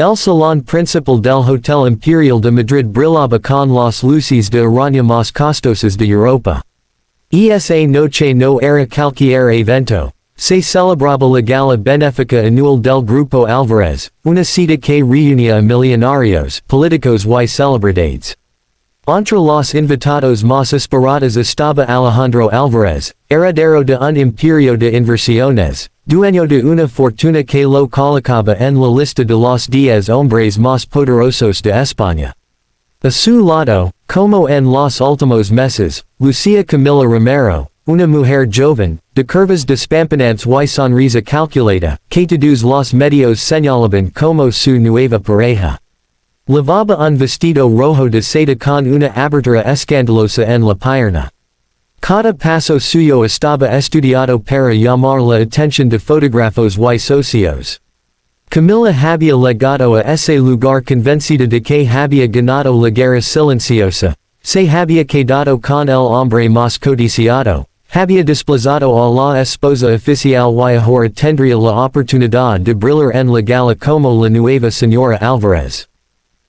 El Salón Principal del Hotel Imperial de Madrid brillaba con las luces de araña más costosas de Europa. Esa noche no era cualquier evento. Se celebraba la gala benéfica anual del Grupo Álvarez, una cita que reunía a millonarios, políticos y celebridades. Entre los invitados más esperados estaba Alejandro Álvarez, heredero de un imperio de inversiones, dueño de una fortuna que lo colocaba en la lista de los 10 hombres más poderosos de España. A su lado, como en los últimos meses, Lucía Camila Romero, una mujer joven, de curvas despampanantes y sonrisa calculada, que todos los medios señalaban como su nueva pareja. Llevaba un vestido rojo de seda con una abertura escandalosa en la pierna. Cada paso suyo estaba estudiado para llamar la atención de fotógrafos y socios. Camila había llegado a ese lugar convencida de que había ganado la guerra silenciosa, se había quedado con el hombre más codiciado, había desplazado a la esposa oficial y ahora tendría la oportunidad de brillar en la gala como la nueva señora Álvarez.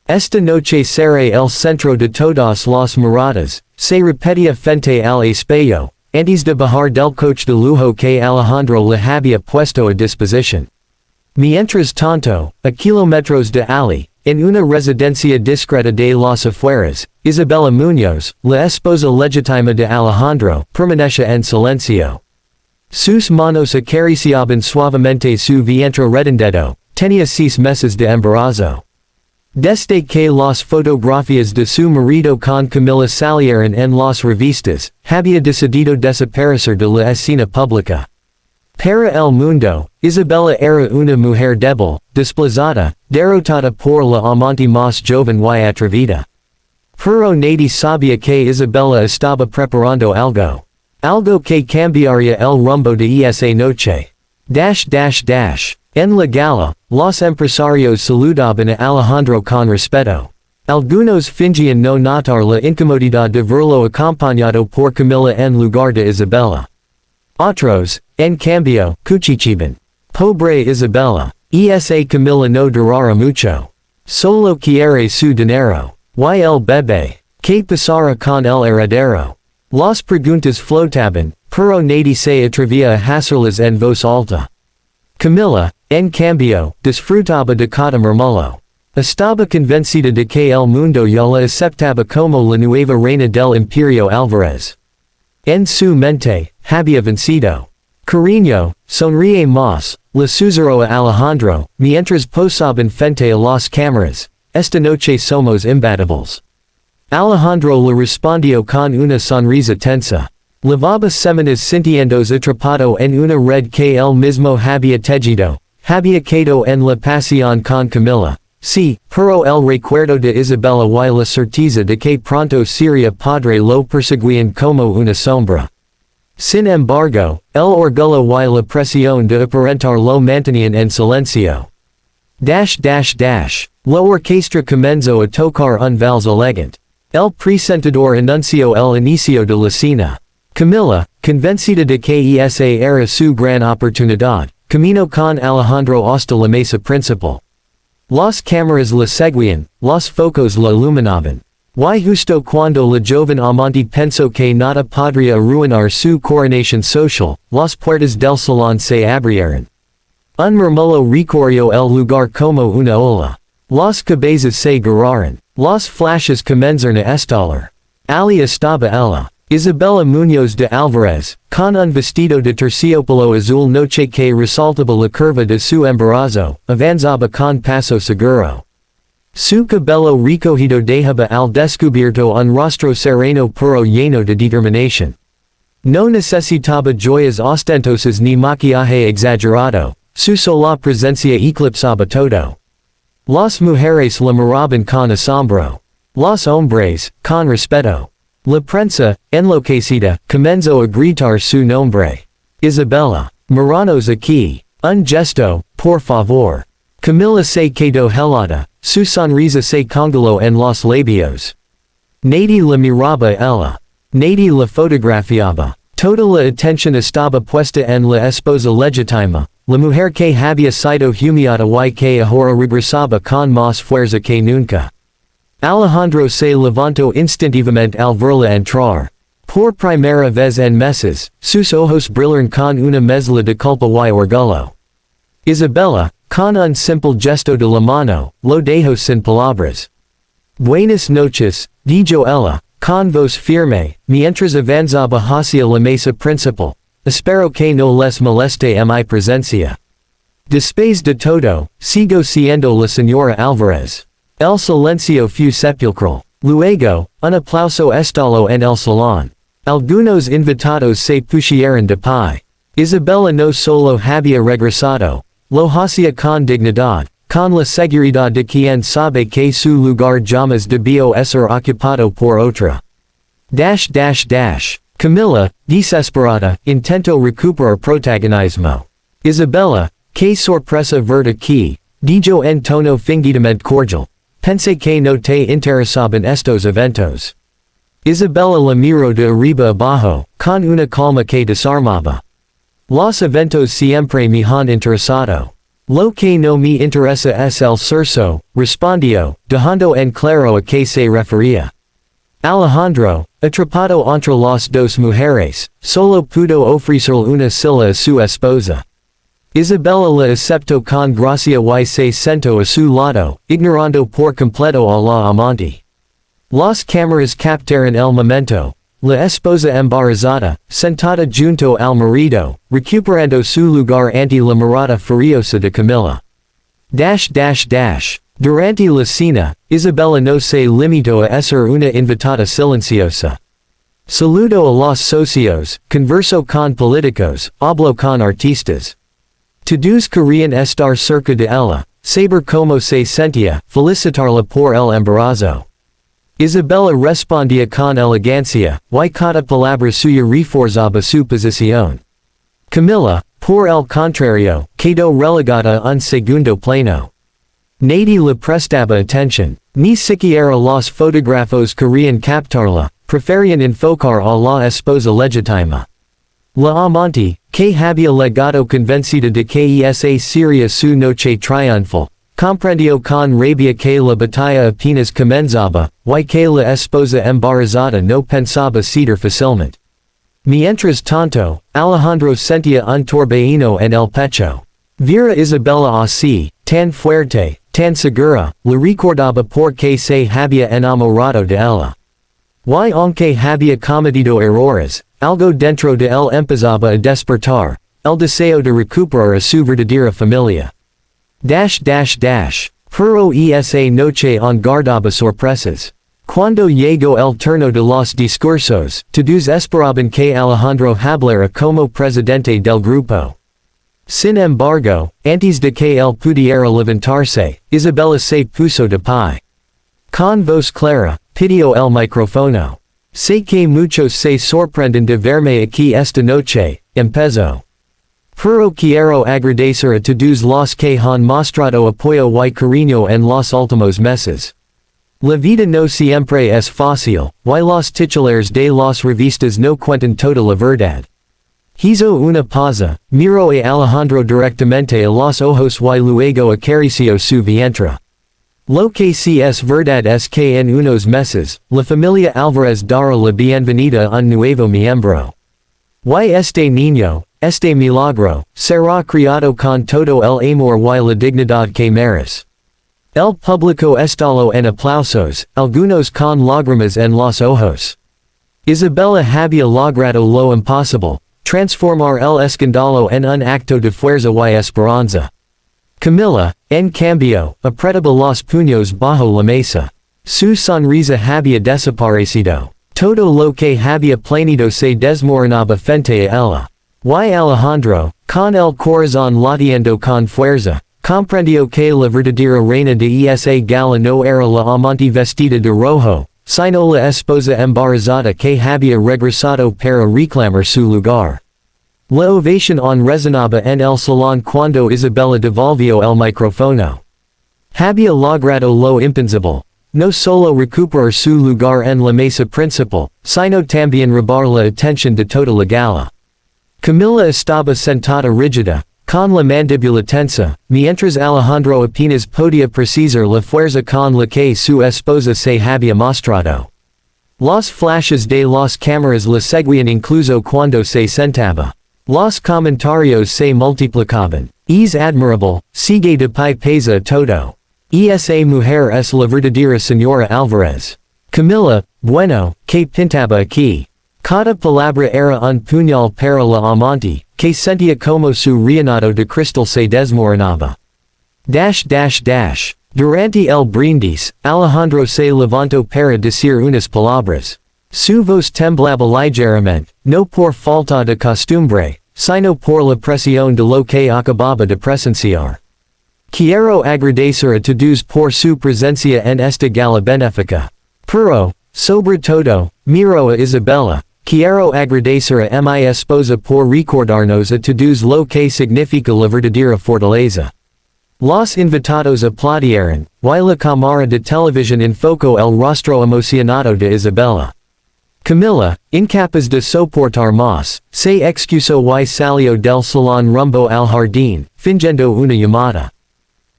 Esta noche será el centro de todas las miradas, se repetía frente al espejo, antes de bajar del coche de lujo que Alejandro le había puesto a disposición. Mientras tanto, a kilómetros de allí, en una residencia discreta de las afueras, Isabella Muñoz, la esposa legítima de Alejandro, permanecía en silencio. Sus manos acariciaban suavemente su vientre redondeado, tenía 6 meses de embarazo. Desde que las fotografías de su marido con Camila salieron en las revistas, había decidido desaparecer de la escena pública. Para el mundo, Isabella era una mujer débil, desplazada, derrotada por la amante más joven y atrevida. Pero nadie sabía que Isabella estaba preparando algo. Algo que cambiaría el rumbo de esa noche. En la gala, los empresarios saludaban a Alejandro con respeto. Algunos fingían no notar la incomodidad de verlo acompañado por Camila en lugar de Isabella. Otros, en cambio, cuchicheaban. Pobre Isabella, esa Camila no durará mucho. Solo quiere su dinero. Y el bebé. ¿Qué pasará con el heredero? Las preguntas flotaban, pero nadie se atrevía a hacerlas en voz alta. Camila, en cambio, disfrutaba de cada murmullo. Estaba convencida de que el mundo ya la aceptaba como la nueva reina del Imperio Álvarez. En su mente, había vencido. Cariño, sonríe más, le susurró a Alejandro, mientras posaban frente a las cámaras. Esta noche somos imbatibles. Alejandro le respondió con una sonrisa tensa. Llevaba semanas sintiéndose atrapado en una red que él mismo había tejido. Había quedado en la pasión con Camila. Sí, pero el recuerdo de Isabella y la certeza de que pronto sería padre lo perseguían como una sombra. Sin embargo, el orgullo y la presión de aparentar lo mantenían en silencio. La orquesta comenzó a tocar un vals elegante. El presentador anunció el inicio de la cena. Camila, convencida de que esa era su gran oportunidad, caminó con Alejandro hasta la mesa principal. Las cámaras la seguían, los focos la iluminaban. Y justo cuando la joven amante pensó que nada podría arruinar su coronación social, las puertas del salón se abrieron. Un murmullo recorrió el lugar como una ola. Las cabezas se giraron. Los flashes comenzaron a estallar. Allí estaba ella, Isabella Muñoz de Álvarez, con un vestido de terciopelo azul noche que resaltaba la curva de su embarazo, avanzaba con paso seguro. Su cabello recogido dejaba al descubierto un rostro sereno pero lleno de determinación. No necesitaba joyas ostentosas ni maquillaje exagerado, su sola presencia eclipsaba todo. Las mujeres la miraban con asombro. Los hombres, con respeto. La prensa, enloquecida, comenzó a gritar su nombre. Isabella, miranos aquí. Un gesto, por favor. Camila se quedó helada, su sonrisa se congeló en los labios. Nadie la miraba ella. Nadie la fotografiaba. Toda la atención estaba puesta en la esposa legítima, la mujer que había sido humillada y que ahora regresaba con más fuerza que nunca. Alejandro se levantó instintivamente al verla entrar. Por primera vez en meses, sus ojos brillaron con una mezcla de culpa y orgullo. Isabella, con un simple gesto de la mano, lo dejó sin palabras. Buenas noches, dijo ella, con voz firme, mientras avanzaba hacia la mesa principal. Espero que no les moleste en mi presencia. Después de todo, sigo siendo la señora Álvarez. El silencio fue sepulcral. Luego, un aplauso estalló en el salón. Algunos invitados se pusieron de pie. Isabella no solo había regresado, lo hacía con dignidad, con la seguridad de quien sabe que su lugar jamás debió ser ocupado por otra. Camila, desesperada, intentó recuperar protagonismo. Isabella, qué sorpresa verte aquí, dijo en tono fingidamente cordial. Pensé que no te interesaban estos eventos. Isabella la miró de arriba abajo, con una calma que desarmaba. Los eventos siempre me han interesado. Lo que no me interesa es el sexo, respondió, dejando en claro a qué se refería. Alejandro, atrapado entre las dos mujeres, solo pudo ofrecer una silla a su esposa. Isabella la aceptó con gracia y se sentó a su lado, ignorando por completo a la amante. Las cámaras captaron el momento. La esposa embarazada, sentada junto al marido, recuperando su lugar ante la mirada furiosa de Camila. Durante la cena, Isabella no se limitó a ser una invitada silenciosa. Saludó a los socios, conversó con políticos, habló con artistas. Todos querían estar cerca de ella, saber cómo se sentía, felicitarla por el embarazo. Isabella respondía con elegancia, y cada palabra suya reforzaba su posición. Camila, por el contrario, quedó relegada a un segundo plano. Nadie le prestaba atención, ni siquiera los fotógrafos querían captarla, preferían enfocar a la esposa legítima. La amante, que había llegado convencida de que esa sería su noche triunfal, comprendió con rabia que la batalla apenas comenzaba, y que la esposa embarazada no pensaba ceder fácilmente. Mientras tanto, Alejandro sentía un torbellino en el pecho. Ver a Isabella así, tan fuerte, tan segura, le recordaba porque se había enamorado de ella. Y aunque había cometido errores, algo dentro de él empezaba a despertar, el deseo de recuperar a su verdadera familia. Pero esa noche aún guardaba sorpresas. Cuando llegó el turno de los discursos, todos esperaban que Alejandro hablara como presidente del grupo. Sin embargo, antes de que él pudiera levantarse, Isabella se puso de pie. Con voz clara, pidió el micrófono. Sé que muchos se sorprenden de verme aquí esta noche, empezó. Pero quiero agradecer a todos los que han mostrado apoyo y cariño en los últimos meses. La vida no siempre es fácil, y los titulares de las revistas no cuentan toda la verdad. Hizo una pausa, miró a Alejandro directamente a los ojos y luego acarició su vientre. Lo que sí es verdad es que en unos meses, la familia Álvarez dará la bienvenida a un nuevo miembro. Y este niño, este milagro, será criado con todo el amor y la dignidad que merece. El público estalló en aplausos, algunos con lágrimas en los ojos. Isabella había logrado lo imposible, transformar el escándalo en un acto de fuerza y esperanza. Camila, en cambio, apretaba los puños bajo la mesa. Su sonrisa había desaparecido. Todo lo que había planeado se desmoronaba frente a ella. Y Alejandro, con el corazón latiendo con fuerza, comprendió que la verdadera reina de esa gala no era la amante vestida de rojo, sino la esposa embarazada que había regresado para reclamar su lugar. La ovación aún resonaba en el salón cuando Isabella devolvió el micrófono. Había logrado lo impensable, no solo recuperar su lugar en la mesa principal, sino también robar la atención de toda la gala. Camila estaba sentada rígida, con la mandíbula tensa, mientras Alejandro apenas podía precisar la fuerza con la que su esposa se había mostrado. Los flashes de las cámaras le seguían incluso cuando se sentaba. Los comentarios se multiplicaban. Es admirable, sigue de pie pesa todo. Esa mujer es la verdadera señora Álvarez. Camila, bueno, que pintaba aquí. Cada palabra era un puñal para la amante, que sentía como su reinado de cristal se desmoronaba. Durante el brindis, Alejandro se levantó para decir unas palabras. Su voz temblaba ligeramente, no por falta de costumbre, sino por la presión de lo que acababa de presenciar. Quiero agradecer a todos por su presencia en esta gala benéfica. Pero, sobre todo, miro a Isabella. Quiero agradecer a mi esposa por recordarnos a todos lo que significa la verdadera fortaleza. Los invitados aplaudieron, y la cámara de televisión enfocó el rostro emocionado de Isabella. Camila, incapaz de soportar más, se excusó y salió del salón rumbo al jardín, fingiendo una llamada.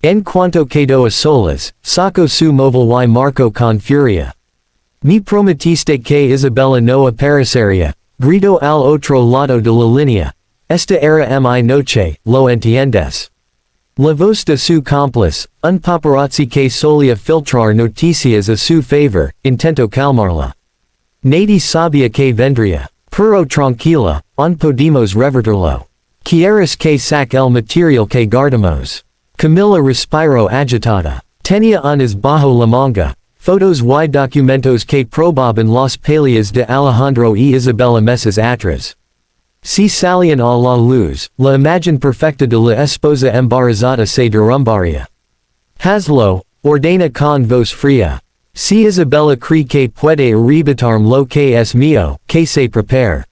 En cuanto quedó a solas, sacó su móvil y marcó con furia. Me prometiste que Isabella no aparecería, gritó al otro lado de la línea. Esta era mi noche, lo entiendes. La voz de su cómplice, un paparazzi que solía filtrar noticias a su favor, intentó calmarla. Nadie sabía que vendría, pero tranquila, no podemos revertirlo. ¿Quieres que saque el material que guardamos? Camila respiró agitada. Tenía unas bajo la manga, fotos y documentos que probaban las peleas de Alejandro y Isabella meses atrás. Si salían a la luz, la imagen perfecta de la esposa embarazada se derrumbaría. Hazlo, ordena con voz fría. Si Isabella cree que puede arrebatarme lo que es mío, que se prepare.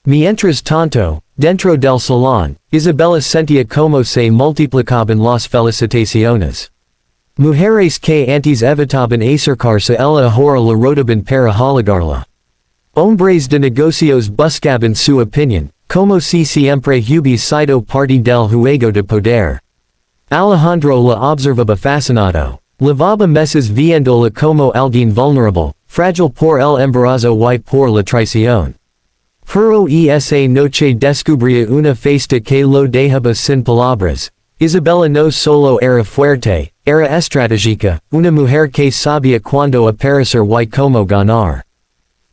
Mientras tanto, dentro del salón, Isabella sentía como se multiplicaban las felicitaciones. Mujeres que antes evitaban acercarse a ella ahora la rodeaban para halagarla. Hombres de negocios buscaban su opinión, como si siempre hubiese sido parte del juego de poder. Alejandro la observaba fascinado. Llevaba meses viéndola como alguien vulnerable, frágil por el embarazo y por la traición. Pero esa noche descubría una fiesta que lo dejaba sin palabras. Isabella no solo era fuerte, era estratégica, una mujer que sabía cuándo aparecer y cómo ganar.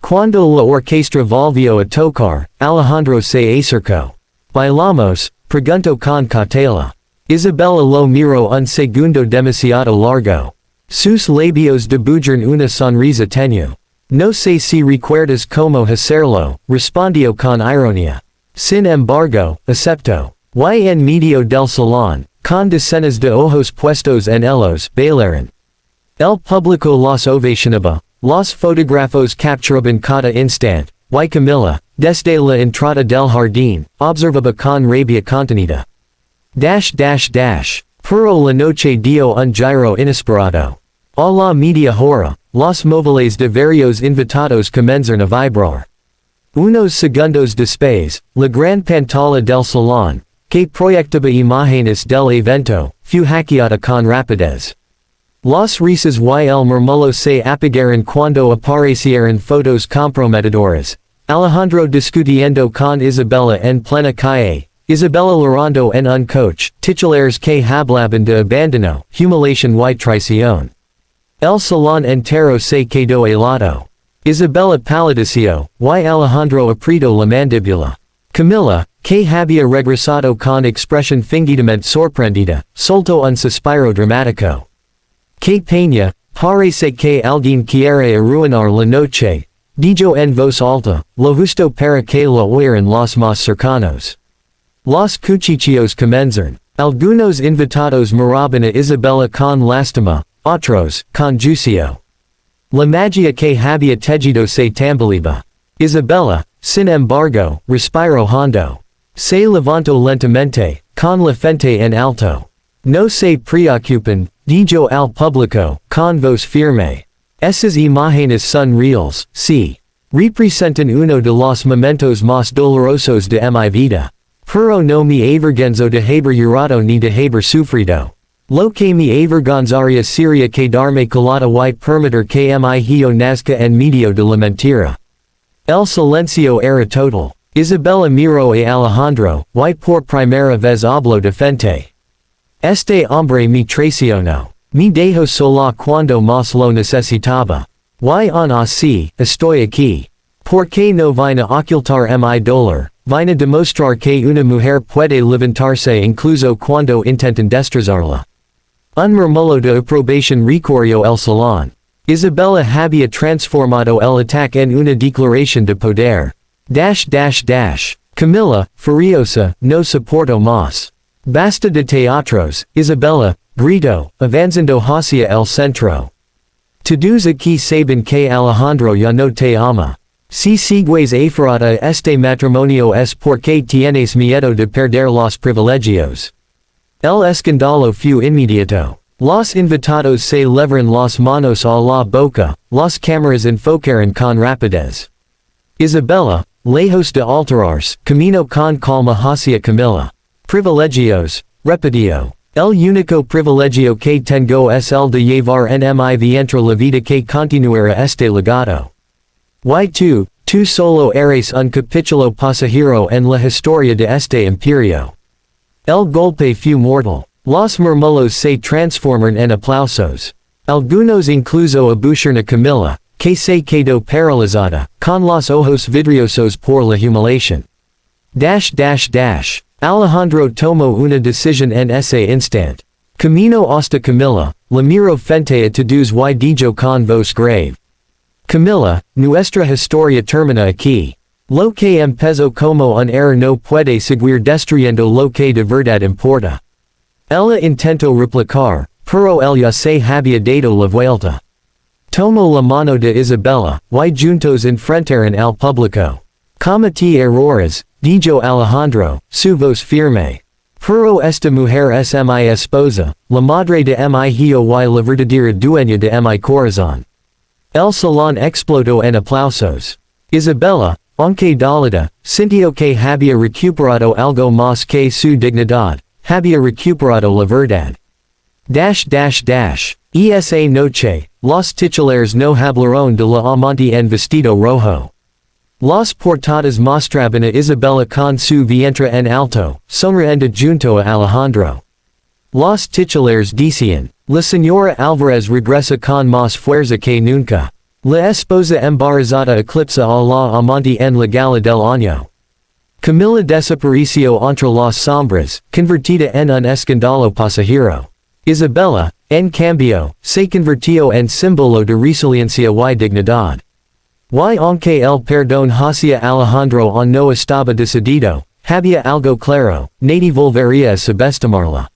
Cuando la orquesta volvió a tocar, Alejandro se acercó. ¿Bailamos?, preguntó con cautela. Isabella lo miró un segundo demasiado largo. Sus labios dibujaron una sonrisa tenue. No sé si recuerdas cómo hacerlo, respondió con ironía. Sin embargo, aceptó. Y en medio del salón, con decenas de ojos puestos en ellos, bailaron. El público los ovacionaba, los fotógrafos capturaban cada instante, y Camila, desde la entrada del jardín, observaba con rabia contenida. Pero la noche dio un giro inesperado. A la media hora, los móviles de varios invitados comenzaron a vibrar. Unos segundos después, la gran pantalla del salón, que proyectaba imágenes del evento, fue hackeada con rapidez. Las risas y el murmullo se apagaron cuando aparecieron fotos comprometedoras. Alejandro discutiendo con Isabella en plena calle. Isabella llorando en un coche, titulares que hablaban de abandono, humiliación y traición. El salón entero se quedó helado. Isabella palideció, y Alejandro apretó la mandíbula. Camila, que había regresado con expresión fingidamente sorprendida, soltó un suspiro dramático. Que pena, parece que alguien quiere arruinar la noche, dijo en voz alta, lo justo para que lo oyeran los más cercanos. Los cuchicheos comenzaron. Algunos invitados miraban a Isabella con lástima, otros, con juicio. La magia que había tejido se tambaleaba. Isabella, sin embargo, respiró hondo. Se levantó lentamente, con la frente en alto. No se preocupen, dijo al público, con voz firme. Esas imágenes son reales, sí. Representan uno de los momentos más dolorosos de mi vida. Pero no me avergenzo de haber jurado ni de haber sufrido. Lo que me avergonzaría sería quedarme callada y permitir que mi hijo nazca en medio de la mentira. El silencio era total. Isabella miró a Alejandro, y por primera vez habló de frente. Este hombre me traicionó. Me dejó sola cuando más lo necesitaba. Y aún así, estoy aquí. Porque no vine a ocultar mi dolor, vine a demostrar que una mujer puede levantarse incluso cuando intentan destrozarla. Un murmullo de aprobación recorrió el salón. Isabella había transformado el ataque en una declaración de poder. Camila, furiosa, no soportó más. Basta de teatros, Isabella, gritó, avanzando hacia el centro. Todos aquí saben que Alejandro ya no te ama. Si sigues aferrada a este matrimonio es porque tienes miedo de perder los privilegios. El escándalo fue inmediato. Los invitados se levaron las manos a la boca, las cámaras enfocaron con rapidez. Isabella, lejos de alterarse, camino con calma hacia Camila. Privilegios, repitió. El único privilegio que tengo es el de llevar en mi vientre la vida que continuará este legado. Y tú solo eres un capítulo pasajero en la historia de este imperio. El golpe fue mortal. Los murmullos se transformaron en aplausos. Algunos incluso abucheron a Camila, que se quedó paralizada, con los ojos vidriosos por la humiliación. Alejandro tomó una decisión en ese instante. Camino hasta Camila, la miró frente a todos y dijo con voz grave. Camila, nuestra historia termina aquí. Lo que empezó como un error no puede seguir destruyendo lo que de verdad importa. Ella intentó replicar, pero él ya se había dado la vuelta. Tomó la mano de Isabella, y juntos enfrentaron al público. Cometí errores, dijo Alejandro, su voz firme. Pero esta mujer es mi esposa, la madre de mi hijo y la verdadera dueña de mi corazón. El salón explotó en aplausos. Isabella, aunque dolida, sintió que había recuperado algo más que su dignidad, había recuperado la verdad. Esa noche, los titulares no hablaron de la amante en vestido rojo. Las portadas mostraban a Isabella con su vientre en alto, sonriendo junto a Alejandro. Los titulares decían, la señora Álvarez regresa con más fuerza que nunca. La esposa embarazada eclipsa a la amante en la gala del año. Camila desapareció entre las sombras, convertida en un escándalo pasajero. Isabella, en cambio, se convirtió en símbolo de resiliencia y dignidad. Y aunque el perdón hacia Alejandro aún no estaba decidido, había algo claro, nadie volvería a subestimarla.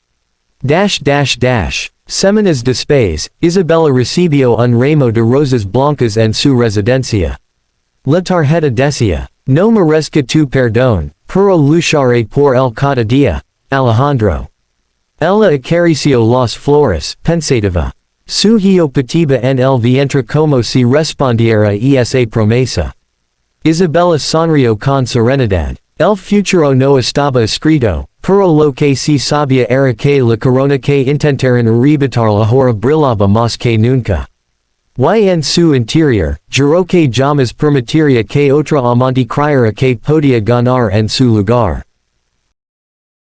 Semanas después, Isabella recibió un ramo de rosas blancas en su residencia. La tarjeta decía, no merezca tu perdón, pero lucharé por él cada día, Alejandro. Ella acarició las flores, pensativa. Su hijo petaba en el vientre como si respondiera a esa promesa. Isabella sonrió con serenidad. El futuro no estaba escrito, pero lo que sí sabía era que la corona que intentaron arrebatarla ahora brillaba más que nunca. Y en su interior, juró que jamás permitiría que otra amante creyera que podía ganar en su lugar.